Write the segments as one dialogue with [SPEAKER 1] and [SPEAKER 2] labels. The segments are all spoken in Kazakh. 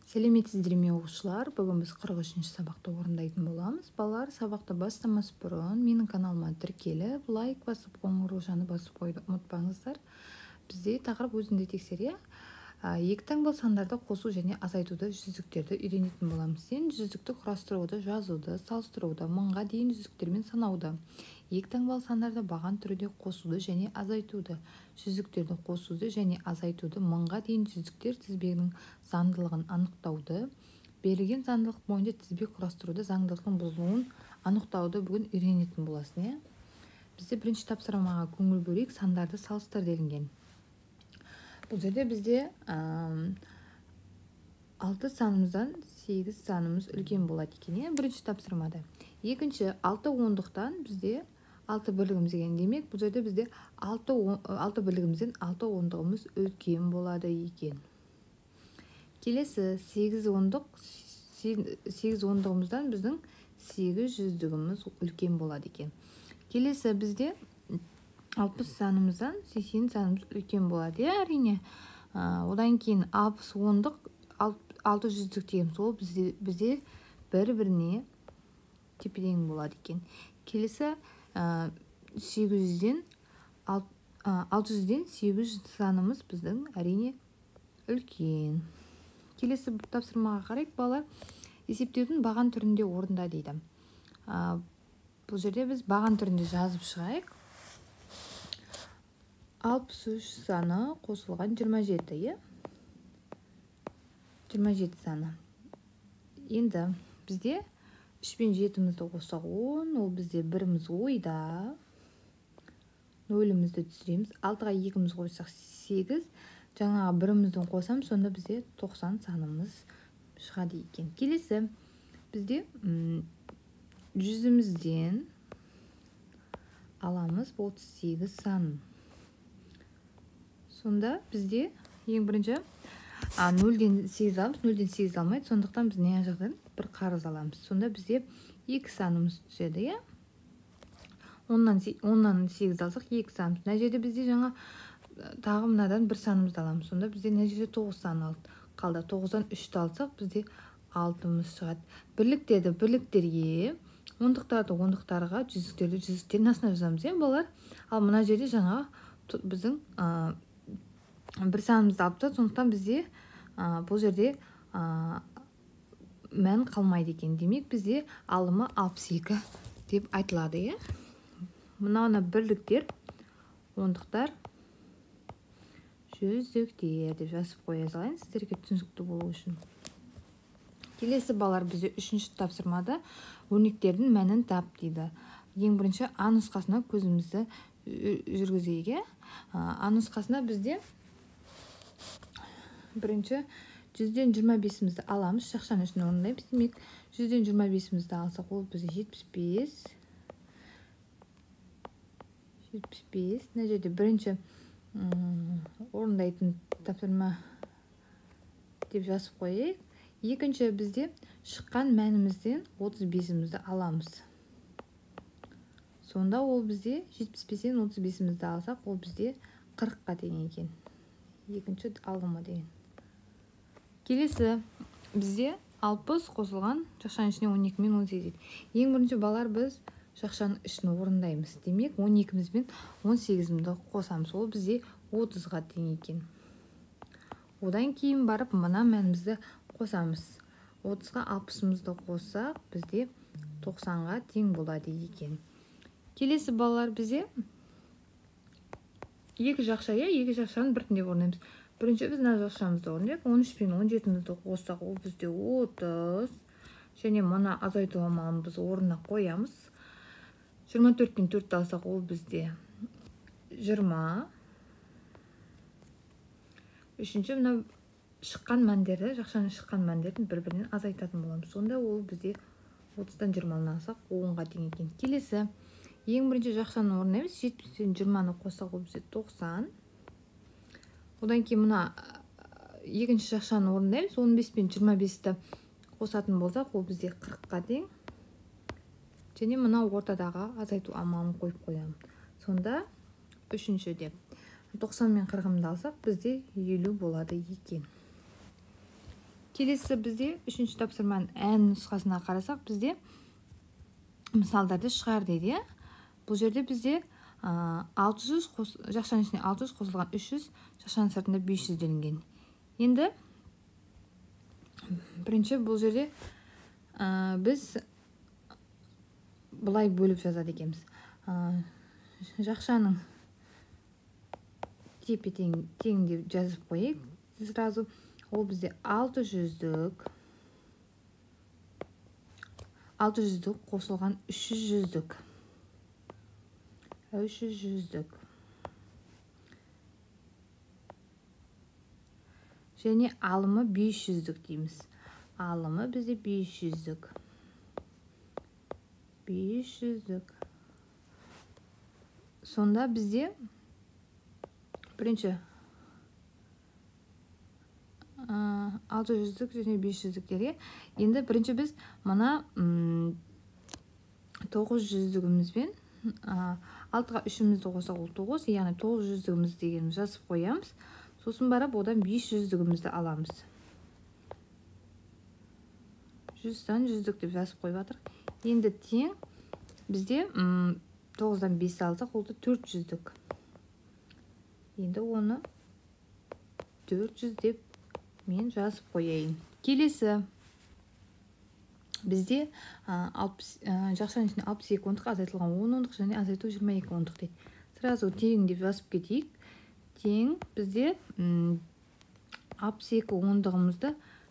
[SPEAKER 1] Сәлеметсіздер ме оқушылар? Бүгін біз 43-ші сабақты орындайтын боламыз. Балалар, сабақты бастамас бұрын менің каналыма тіркеліп, лайк басып, қоңыраушаны басып қойды ұмытпаңыздар. Бізде тақырып өзінде тексере. Екі таңбалы сандарды қосу және азайтуды, жүздіктерді үйренетін боламыз. Сен жүздікті құрастыруды, жазуды, салыстыруды, мыңға дейін жүздіктермен санауды, екі таңбалы сандарды баған түрінде қосуды және азайтуды, жүздіктерді қосуды және азайтуды, мыңға дейін жүздіктер тізбегінің заңдылығын анықтауды, берілген заңдылық бойынша тізбек құрастыруды, заңдылықтың бұзылуын анықтауды бүгін үйренетін боласың. Бізде бірінші тапсырмаға көңіл бөлейік, сандарды салыстыр делінген. Бұл жерде бізде 6 санымыздан 8 санымыз үлкен болады екен. Бірінші тапсырмада. Екінші 6 ондықтан бізде 6 бірлігіміз деген. Демек, бұл жерде бізде 6 бірлігімізден 6 ондығымыз үлкен болады екен. Келесі 8 ондығымыздан біздің 8 жүздігіміз үлкен болады екен. Келесі бізде 60 санымыздан 80 санымыз үлкен болады. Әрине. Одан кейін 60 ондық 6 жүздік деген сол бізде бір-біріне тепе-тең болады екен. Келесі 600-ден 800 санымыз біздің әрине үлкен. Келесі тапсырмаға қарайық, балалар. Есептеудің баған түрінде орында дейді. Бұл жерде біз баған түрінде жазып шығайық. 63 саны қосылған 27, 27 саны. Енді бізде 3 пен 7-мізді қоссақ 10, ол бізде 1-міз ойда. 0-мізді түсіреміз. 6-ға 2-міз қойсақ 8. Жаңаға 1-міздің қосам, сонда бізде 90 санымыз шығады екен. Келесі бізде 100-мізден аламыз 38 санын. Сонда бізде ең бірінші 0-ден 8 аламыз, 0-ден 8 алмайды. Сондықтан біз не жақтан бір қарыз аламыз. Сонда бізде 2 санымыз түседі. 10-нан 8 алсақ 2 санымыз. Мына жерде бізде жаңа тағы мынадан 1 санымызды аламыз. Сонда бізде мына жерде 9 сан қалды. 9-дан 3-ті алсақ бізде 6-мыз шығады. Бірліктерге, ондықтарды ондықтарға, жүздіктерді жүздіктердің астына жазамыз, балалар. Ал мына жерде жаңа біздің 1 санымызды алыпты, сондықтан бізде бұл жерде мән қалмайды екен. Демек, бізде алымы 62 деп айтылады. Мынауына бірліктер, ондықтар, жүздіктер деп жазып қоя салайын, сіздерге түсінікті болу үшін. Келесі балалар бізде 3-ші тапсырмада өрнектердің мәнін тап дейді. Ең бірінші А нұсқасына көзімізді жүргізейік. А нұсқасына бізде бірінші 100-ден 25-мізді аламыз, шақшан үшін орындаймыз. Демек, 100-ден 25-мізді алсақ, ол бізде 75. Мына жерде бірінші орындайтын тапсырма деп жазып қойайық. Екінші бізде шыққан мәнімізден 35-мізді аламыз. Сонда ол бізде 75-ден 35-мізді алсақ, ол бізде 40-қа тең екен. Екінші алымы деген. Келесі бізде 60 қосылған жақшаның ішіне 12 мен 18. Ең бірінші балалар біз жақшаның ішін орындаймыз. Демек, 12-міз бен 18-мізді қосамыз. Ол бізде 30-ға тең екен. Одан кейін барып мына мәнімізді қосамыз. 30-ға 60-мізді қоссақ, бізде 90-ға тең болады екен. Келесі балалар бізде екі жақшаның біртіндеп орындаймыз. Бірінші біз мына жақшамызды орындайық. 13 пен 17-мізді қоссақ, ол бізде 30. Және мұны азайту амалын біз орнына қоямыз. 24 пен 4-ті алсақ, ол бізде 20. Үшінші, мына шыққан мәндерді, жақшаның шыққан мәндерін бір-бірінен азайтатын боламыз. Сонда ол бізде 30-дан 20-ны алсақ, 10-ға тең екен. Келесі, ең бірінші жақшаны орындаймыз. 70 пен 20-ны қоссақ, ол бізде 90. Одан кейін мына екінші жақшаны орындаймыз. 15 пен 25-ті қосатын болсақ, ол бізде 40-қа тең. Және мына ортадағы азайту амалын қойып қоямын. Сонда үшінші деп 90 мен 40-ды алсақ, бізде 50 болады екен. Келесі бізде 3-ші тапсырманың ән нұсқасына қарасақ, бізде мысалдарды шығар дейді. Бұл жерде бізде 600 жақшаның ішіне 600 қосылған 300, жақшаның сыртында 500 делінген. Енді бірінші бұл жерде біз бұлай бөліп жазады екенбіз. Жақшаның тепе тең деп жазып қойайық. Сразу ол бізде 600-дік қосылған 300-дік. 300-дік. Және алымы 500-дік дейміз. Алымы бізде 500-дік. 500-дік. Сонда бізде бірінші 600-дік және 500-діктерге. Енді бірінші біз мына 900-дігімізбен 6-ға 3-імізді қосақ ол 9, яғни 900-дігіміз дегеніміз жазып қоямыз. Сосын барып, одан 500-дігімізді аламыз. 100-дан 100-дік деп жазып қойып жатыр. Енді тең бізде 9-дан 5 алсақ, олды 400-дік. Енді оны 400 деп мен жазып қояйын. Келесі бізде жақшаның ішіне 62 ондық, азайтылған 10 ондық және азайту 22 ондық дейді. Сразу тең деп жазып кетейік. Тең бізде 62 ондығымызды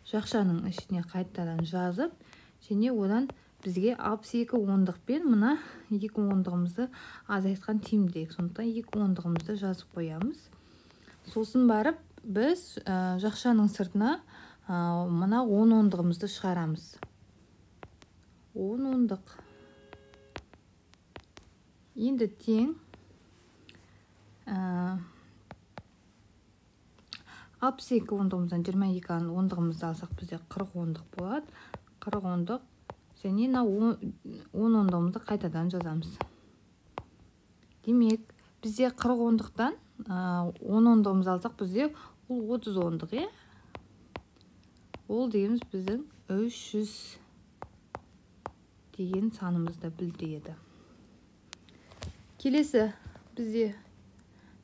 [SPEAKER 1] жақшаның ішіне қайтадан жазып, және одан бізге 62 ондықпен мына 2 ондығымызды азайтқан тиімдірек. Сондықтан 2 ондығымызды жазып қоямыз. Сосын барып, біз жақшаның сыртына мына 10 ондығымызды шығарамыз. 10 ондық. Енді тең 62 ондығымыздан 22 ондығымызды алсақ, бізде 40 ондық болады. 40 ондық. Және 10 ондығымызды қайтадан жазамыз. Демек, бізде 40 ондықтан 10 ондығымызды алсақ, бізде ол 30 ондық, е? Ол дегеніміз біздің 300 деген санымызды білдіреді. Келесі бізде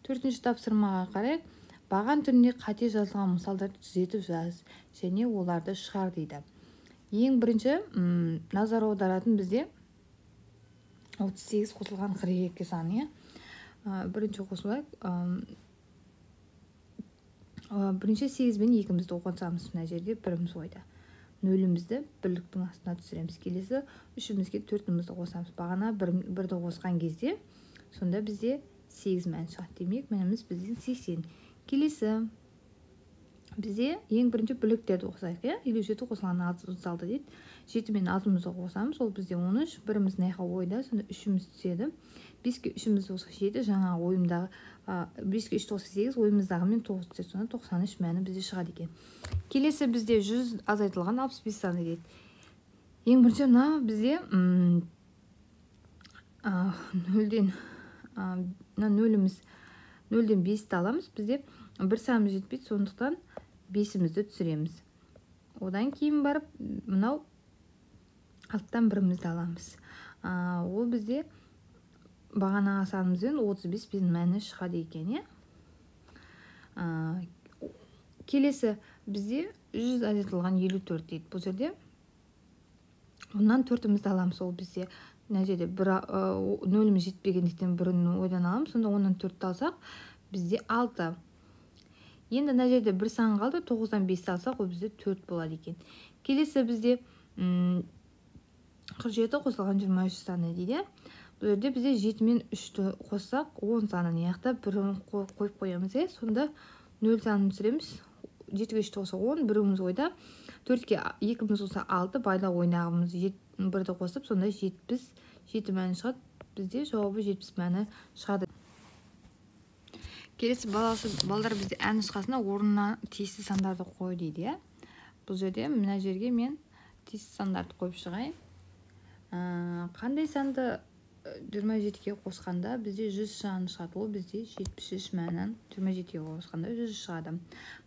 [SPEAKER 1] 4-ші тапсырмаға қарайық. Баған түрінде қате жазылған мысалдарды түзетіп жаз және оларды шығар дейді. Ең бірінші назар аударатын бізде 38 қосылған 42 саны. Бірінші қосылайық. Бірінші 8 бен 2-мізді қосамыз. Мына жерде 1-міз ойда. 0-мізді бірліктің астына түсіреміз. Келесі 3-мізге 4-мізді қосамыз. Бағана 1-ді қосқан кезде сонда бізде 8 мән шығады. Демек, мәніміз біздің 80. Келесі бізде ең бірінші бірліктерді қосайық. 57 қосылған 36 дейді. 7 мен 6-мізді қосамыз. Ол бізде 13. 1-міз наяққа ойда. Сонда 3-міз түседі. 5-ке 3-мізді қосақ 7. Жаңа ойымдағы 5-ке 3 қосақ 8. Ойымыздағы мен 9 түседі. Сонда 93 мәні бізде шығады екен. Келесі бізде 100 азайтылған 65 саны дейді. Ең бірінші мына бізде 0-ден 5-ті аламыз. Бізде бір санымыз жетпейді, сондықтан 5-мізді түсіреміз. Одан кейін барып, мынау 6-тан 1-мізді аламыз. Ол бізде бағана санымызбен 35 бен мәні шығады екен. Келесі бізде 100 азайтылған 54 дейді. Бұл жерде оннан 4-мізді аламыз. Ол бізде мына жерде 0-міз жетпегендіктен 1-ні ойдан аламыз. Сонда оннан 4-ті алсақ, бізде 6. Енді мына жерде бір сан қалды, 9-дан 5-ті алсақ, ол бізде 4 болады екен. Келесі бізде 47 қосылған 23 саны дейді. Бұл жерде бізде 7 мен 3-ті қоссақ, 10 санын яқта 1-ін қойып қоямыз. Сонда 0 санын түсіреміз. 7-ге 3-ті қоссақ 10, 1-міз ойда. 4-ке 2-міз қоссақ 6, байда ойнағымыз 1-ді қосып, сонда 77 мәні шығады. Бізде жауабы 70 мәні шығады. Келесі балдар бізде ән нұсқасына орнына тиісті сандарды қой дейді. Бұл жерде мына жерге мен тиісті сандарды қойып шығайын. Қандай санды 27-ге қосқанда бізде 100 саны шығады. Ол бізде 73 мәнін 27-ге қосқанда 100 шығады.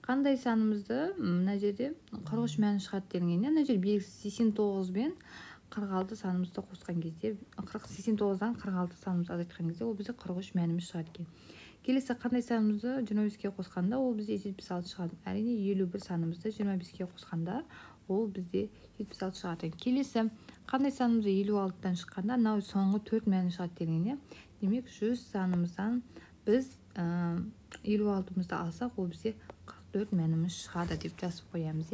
[SPEAKER 1] Қандай санымызды мына жерде 43 мәні шығады делгенде, мына жер белгісі 89 бен 46 санымызды қосқан кезде, 89-дан 46 санымызды азайтқан кезде, ол бізде 43 мәніміз шығады екен. Келесі қандай санымызды 25-ге қосқанда, ол бізде 76 шығады. Әрине 51 санымызды 25-ге қосқанда, ол бізде 76 шығады. Келесі қандай санымызды 56-дан шыққанда, мынау соңғы 4 мәні шығады дегенде, демек 100 санымыздан біз 56-мызды алсақ, ол бізде 44 мәніміз шығады деп жазып қоямыз.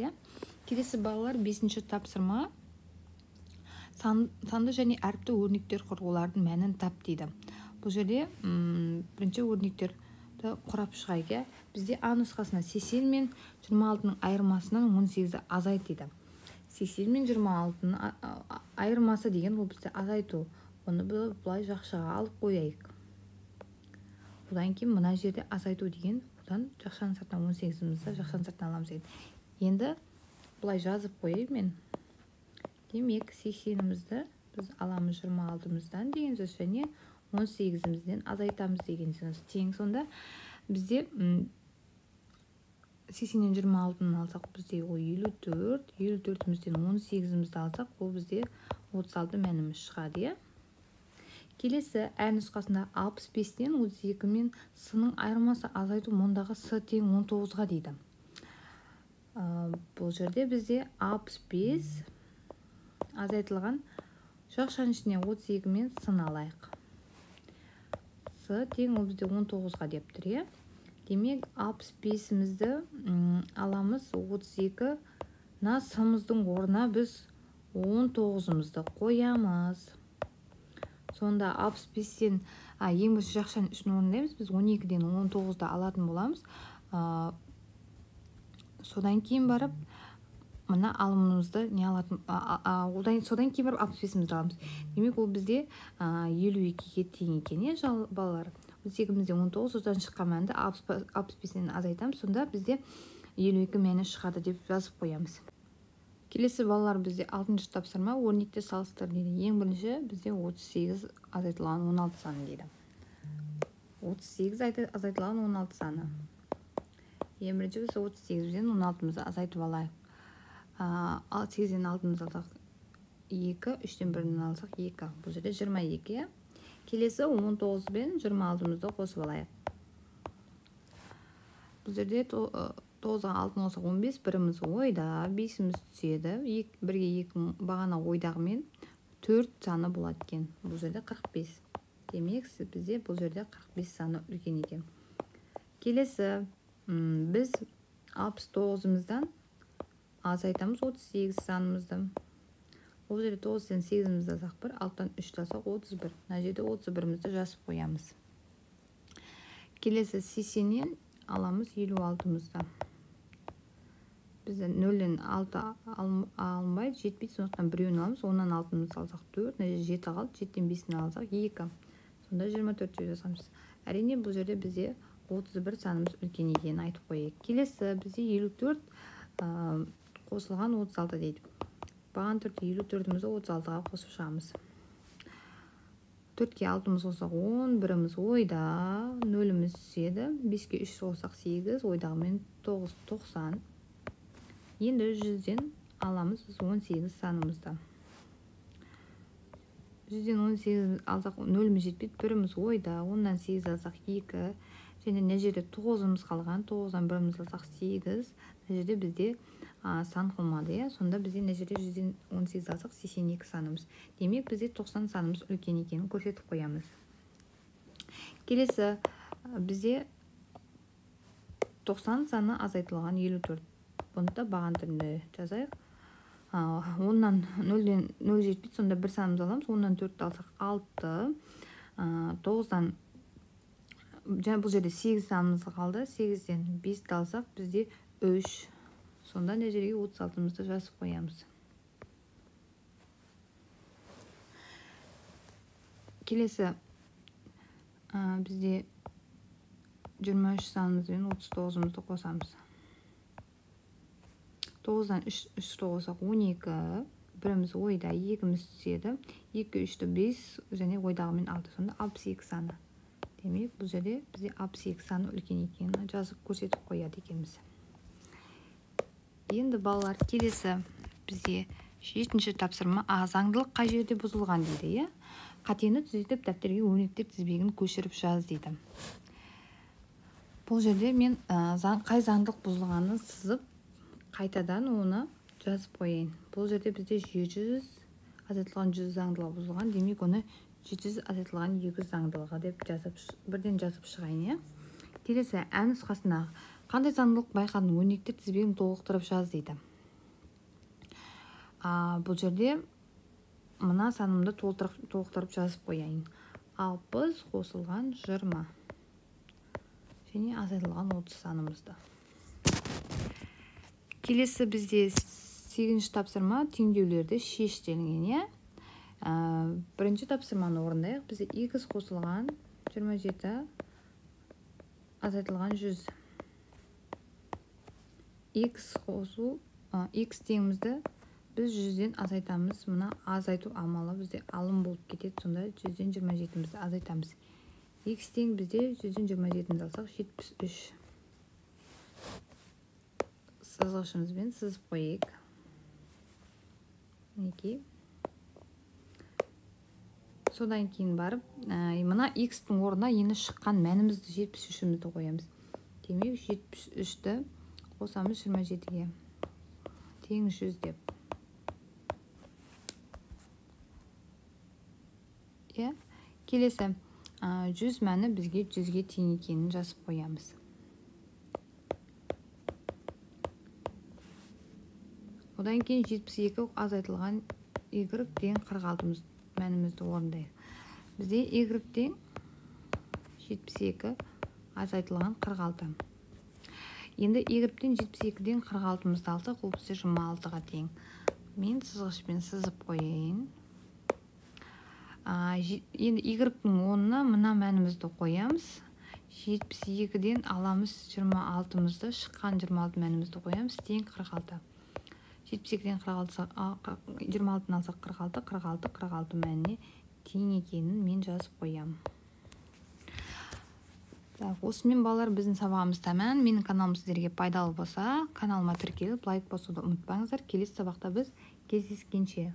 [SPEAKER 1] Келесі балалар 5-ші тапсырма. Санды және әріпті өрнектер құр, олардың мәнін тап дейді. Бұл жерде бірінші өрнектерді құрап шығайық. Бізде А нұсқасына 80 мен 26-ның айырмасынан 18-ді азайт дейді. 80 мен 26-ның айырмасы деген ол бізде азайту. Оны бұлай жақшаға алып қойайық. Бұдан кейін мына жерде азайту деген, бұдан жақшаның сыртынан 18-мізді жақшаның сыртынан аламыз дейді. Енді бұлай жазып қойайық мен. Демек 80-мізді біз аламыз 26-мыздан деген сөз, және 18-мізден азайтамыз деген сөз. Тең сонда бізде 80-нен 26-ны алсақ, бізде ол 54, 54-мізден 18-мізді алсақ, ол бізде 36 мәніміз шығады. Келесі Ә нұсқасында 65-тен 32 мен С-ның айырмасы азайту, мұндағы С тең 19-ға дейді. Бұл жерде бізде 65 азайтылған жақшаның ішіне 32 мен С-ны алайық. С тең ол бізде 19-ға деп тұр. Демек 65-мізді аламыз, 32-на С-мыздың орнына біз 19-мызды қоямыз. Сонда 65-тен ең бірінші жақшаның ішін орындаймыз, біз 12-ден 19-ды алатын боламыз. Содан кейін барып мына алымымызды не алатын, содан кейін барып 65-мізді аламыз. Демек ол бізде 52-ге тең екен, балалар. 18-мізде 19, одан шыққан мәнді 65-нен азайтамыз, сонда бізде 52 мәні шығады деп жазып қоямыз. Келесі балалар бізде 6-шы тапсырма, өрнекте салыстыр дейді. Ең бірінші бізде 38 азайтылған 16 саны дейді. 38 азайтылған 16 саны. Ең бірінші біз 38-ден 16-мызды азайтып алайық. 8-ден 6-мызды алсақ 2, 3-ден 1-ден алсақ 2. Бұл жерде 22. Келесі 19 бен 26-мызды қосып алайық. Бұл жерде 9-ға 6-ны қосақ 15, 1-міз ойда, 5-міз түседі. 1-ге 2 бағана ойдағымен 4 саны болады екен. Бұл жерде 45. Демек, бізде бұл жерде 45 саны үлкен екен. Келесі біз 69-мыздан азайтамыз 38 санымызды. Бұл жерде 9-ден 8-мізді алсақ 1, 6-дан 3 алсақ 31. Мына жерде 31-мізді жазып қоямыз. Келесі 80-нен аламыз 56-мызды. Бізде 0-ден 6 алынбайды, жетпейді, сондықтан біреуін аламыз. 10-нан 6-мызды алсақ 4, мына жерде 7 қалды, 7-ден 5-ні алсақ 2. Сонда 24 жазамыз. Әрине бұл жерде бізде 31 санымыз үлкен екенін айтып қойайық. Келесі бізде 54 қосылған 36 дейді. Баған түрде 54-мізді 36-ға қосып шығамыз. 4-ке 6-мыз қосақ 10, 1-міз ойда, 0-міз түседі. 5-ке 3 қосақ 8, ойдағымен 9, 90. Енді 100-ден аламыз 18 санымызды. 100-ден 18 алсақ 0-міз жетпейді, 1-міз ойда, 10-дан 8 алсақ 2, және мына жерде 9-мыз қалған, 9-дан 1-міз алсақ 8, мына жерде бізде сан қылмады. Сонда бізде мына жерде 100-ден 18 алсақ 82 санымыз. Демек бізде 90 санымыз үлкен екенін көрсетіп қоямыз. Келесі бізде 90 саны азайтылған 54. Бұны да баған түрінде жазайық. 10-нан 0-ден 0 жетпейді, сонда 1 санымыз аламыз. 10-нан 4 алсақ 6, 9-дан бұл жерде 8 санымыз қалды. 8-ден 5 алсақ бізде 3. Сонда мына жерге 36-мызды жазып қоямыз. Келесі бізде 23 санымыз бен 39-мызды қосамыз. 9-дан 3 қосақ 12, біріміз ойда, екіміз түседі. 2, 3-ті 5 және ойдағымен 6. Сонда 62 саны. Демек, бұл жерде бізде 62 саны үлкен екенін жазып көрсетіп қояды екенбіз. Енді балалар, келесі бізде 7-ші тапсырма заңдылық қай жерде бұзылған дейді. Қатені түзетіп дәптерге өрнектер тізбегін көшіріп жаз дейді. Бұл жерде мен қай заңдылық бұзылғанын сызып, қайтадан оны жазып қойайын. Бұл жерде бізде 700 азайтылған 100 заңдылығы бұзылған. Демек, оны 700 азайтылған 200 заңдылығы деп бірден жазып шығайын. Келесі нұсқасына қандай заңдылық байқадың, өрнектер тізбегін толықтырып жаз дейді. Бұл жерде мына санымды толықтырып жазып қояйын. 60 қосылған 20 және азайтылған 30 санымызды. Келесі бізде 8-ші тапсырма теңдеулерді шеш делінген. Бірінші тапсырманы орындайық. Бізде x қосылған 27 азайтылған 100. X қосу x теңімізді біз 100-ден азайтамыз. Мына азайту амалы бізде алым болып кетеді. Сонда 100-ден 27-мізді азайтамыз. X тең бізде 100-ден 27-мізді алсақ 73. Сызғышымызбен сызып қойайық. Мінекей. Содан кейін барып, мына x-тің орнына енді шыққан мәнімізді 73-мізді қоямыз. Демек, 73-ті қосамыз 27-ге. Тең 100 деп. Келесі 100 мәні бізге 100-ге тең екенін жазып қоямыз. Одан кейін 72 азайтылған y тең 46 мәнімізді орындайық. Бізде y тең 72 азайтылған 46. Енді y тең 72-ден 46-мызды алсақ, ол бізде 26-ға тең. Мен сызғышпен сызып қояйын. Енді y-тің орнына мына мәнімізді қоямыз. 72-ден аламыз 26-мызды, шыққан 26 мәнімізді қоямыз. Тең 46. 72-ден 26-дан алсақ 46, 46, 46 мәніне тең екенін мен жазып қоям. Осымен балалар, біздің сабағымыз тәмам. Менің каналым сіздерге пайдалы болса, каналыма тіркеліп, лайк басуды ұмытпаңыздар. Келесі сабақта біз кездескенше.